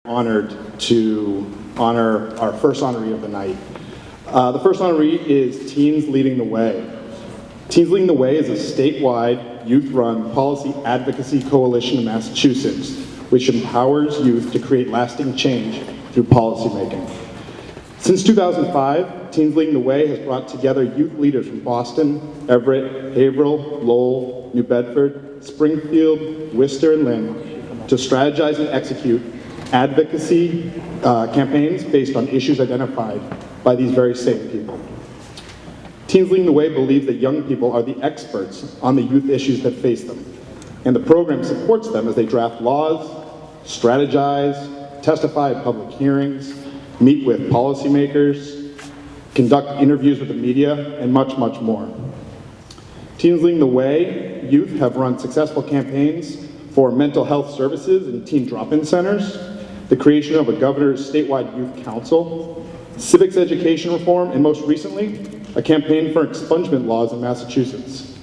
Honored to honor our first honoree of the night. The first honoree is Teens Leading the Way. Teens Leading the Way is a statewide, youth-run policy advocacy coalition in Massachusetts, which empowers youth to create lasting change through policymaking. Since 2005, Teens Leading the Way has brought together youth leaders from Boston, Everett, Haverhill, Lowell, New Bedford, Springfield, Worcester, and Lynn to strategize and execute advocacy campaigns based on issues identified by these very same people. Teens Leading the Way believes that young people are the experts on the youth issues that face them, and the program supports them as they draft laws, strategize, testify at public hearings, meet with policymakers, conduct interviews with the media, and much, much more. Teens Leading the Way youth have run successful campaigns for mental health services and teen drop-in centers, the creation of a governor's statewide youth council, civics education reform, and most recently, a campaign for expungement laws in Massachusetts.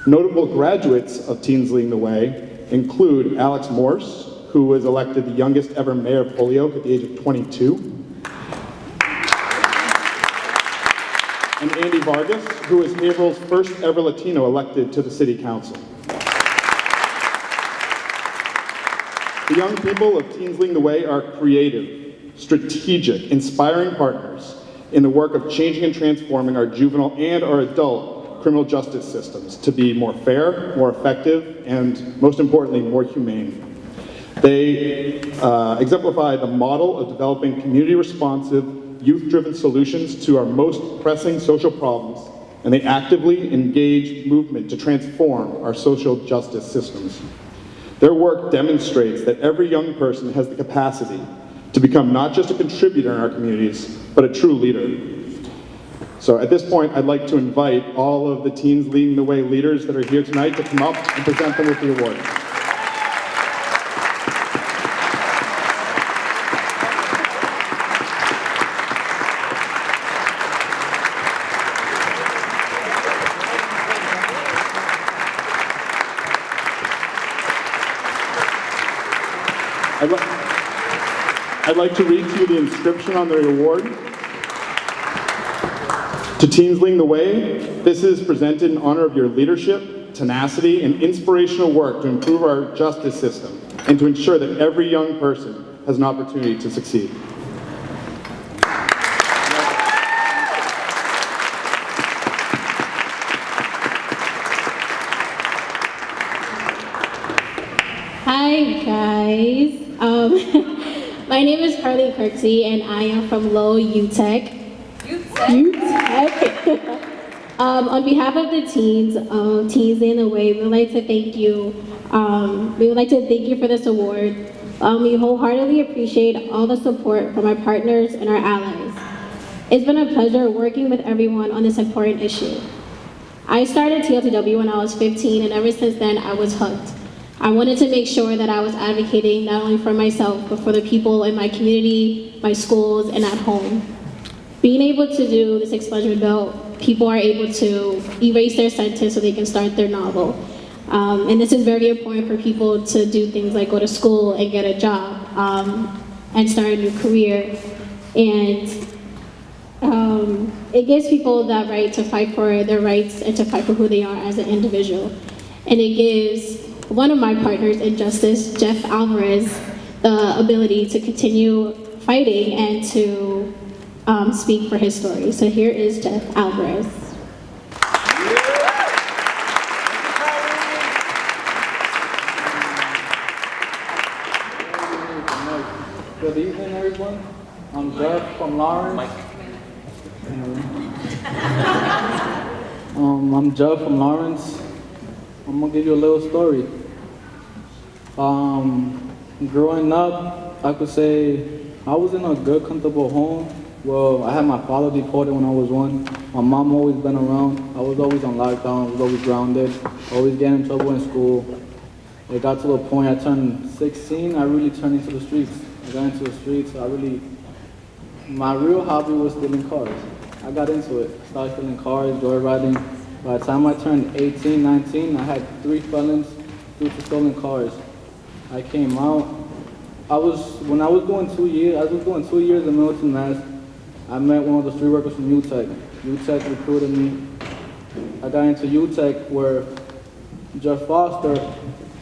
Notable graduates of Teens Leading the Way include Alex Morse, who was elected the youngest ever mayor of Holyoke at the age of 22, and Andy Vargas, who is Haverhill's first ever Latino elected to the city council. The young people of Teens Leading the Way are creative, strategic, inspiring partners in the work of changing and transforming our juvenile and our adult criminal justice systems to be more fair, more effective, and most importantly, more humane. They exemplify the model of developing community-responsive, youth-driven solutions to our most pressing social problems, and they actively engage movement to transform our social justice systems. Their work demonstrates that every young person has the capacity to become not just a contributor in our communities, but a true leader. So at this point, I'd like to invite all of the Teens Leading the Way leaders that are here tonight to come up and present them with the award. I'd like to read to you the inscription on the award. To Teens Leading the Way, this is presented in honor of your leadership, tenacity, and inspirational work to improve our justice system and to ensure that every young person has an opportunity to succeed. Hi guys. My name is Carly Kirksey, and I am from Lowell UTech. On behalf of the Teens Leading the Way, we would like to thank you. We would like to thank you for this award. We wholeheartedly appreciate all the support from our partners and our allies. It's been a pleasure working with everyone on this important issue. I started TLTW when I was 15, and ever since then, I was hooked. I wanted to make sure that I was advocating not only for myself, but for the people in my community, my schools, and at home. Being able to do this expungement bill, people are able to erase their sentence so they can start their novel. And this is very important for people to do things like go to school and get a job and start a new career. And it gives people that right to fight for their rights and to fight for who they are as an individual. And it gives one of my partners in justice, Jeff Alvarez, the ability to continue fighting and to speak for his story. So here is Jeff Alvarez. Good evening, everyone. I'm Jeff from Lawrence. I'm Jeff from Lawrence. I'm gonna give you a little story. Growing up, I could say I was in a good, comfortable home. Well, I had my father deported when I was 1. My mom always been around. I was always on lockdown. I was always grounded. Always getting in trouble in school. It got to the point I turned 16. I really turned into the streets. I got into the streets. My real hobby was stealing cars. I got into it. Started stealing cars, joyriding. By the time I turned 18, 19, I had 3 felons due to stolen cars. I came out, when I was doing 2 years in Milton, Mass. I met one of the street workers from UTEC. UTEC recruited me. I got into UTEC where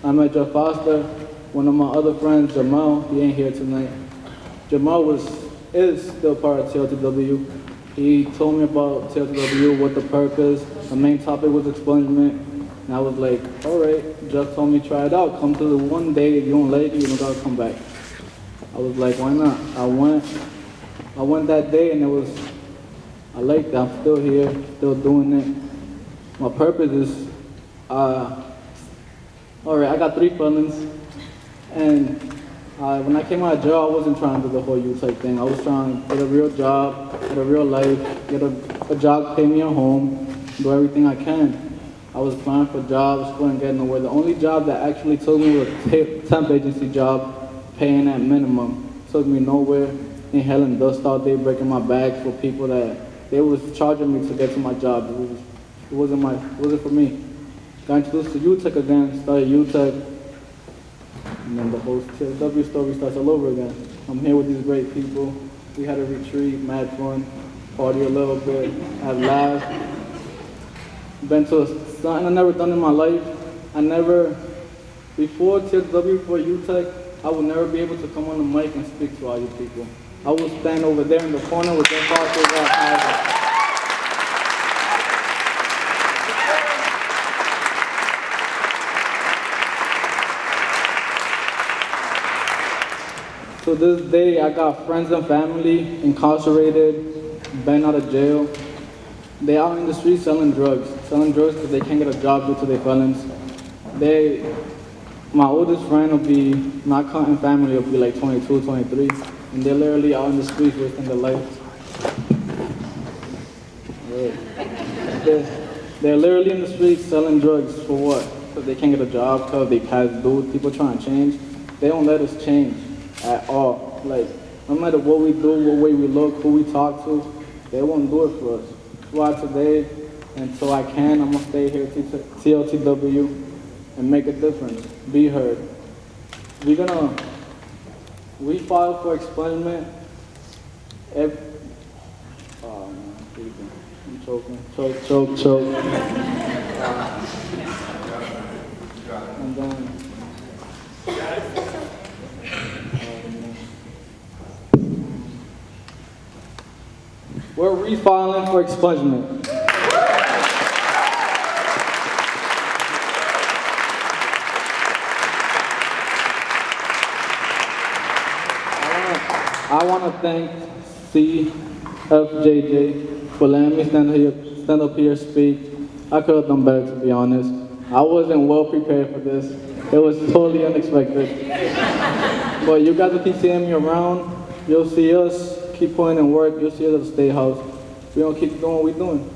I met Jeff Foster, one of my other friends, Jamal, he ain't here tonight. Jamal is still part of TLTW. He told me about TLTW, what the purpose, the main topic was expungement, and I was like, all right, Jeff told me try it out, come to the one day, if you don't like it, you don't gotta come back. I was like, why not? I went that day and I liked it, I'm still here, still doing it. My purpose is, all right, I got 3 felons, and when I came out of jail, I wasn't trying to do the whole U-type thing. I was trying to get a real job, get a real life, get a job, pay me a home, do everything I can. I was applying for jobs, couldn't get nowhere. The only job that actually took me was a temp agency job, paying at minimum. Took me nowhere, inhaling dust all day, breaking my back for people that they was charging me to get to my job. It wasn't for me. Got introduced to UTEC again, started UTEC, and then the whole TLW story starts all over again. I'm here with these great people. We had a retreat, mad fun, party a little bit, have laughs. Been to something I never done in my life. Before TLW, before UTEC, I would never be able to come on the mic and speak to all you people. I would stand over there in the corner with their fosters. To this day, I got friends and family incarcerated, been out of jail. They out in the streets selling drugs because they can't get a job due to their felons. My oldest friend will be, not counting family, will be like 22, 23, and they're literally out in the streets wasting their lives. They're literally in the streets selling drugs for what? Because they can't get a job, because they past due, people trying to change. They don't let us change at all. Like, no matter what we do, what way we look, who we talk to, they won't do it for us. That's why today, until I can, I'm gonna stay here at TLTW and make a difference, be heard. We filed for expungement. I'm choking. Choke. I'm done. We're refiling for expungement. I want to thank CfJJ for letting me stand up here, speak. I could have done better, to be honest. I wasn't well prepared for this. It was totally unexpected. But you guys will keep seeing me around. You'll see us keep putting in work. You'll see us at the State House. We're going to keep doing what we're doing.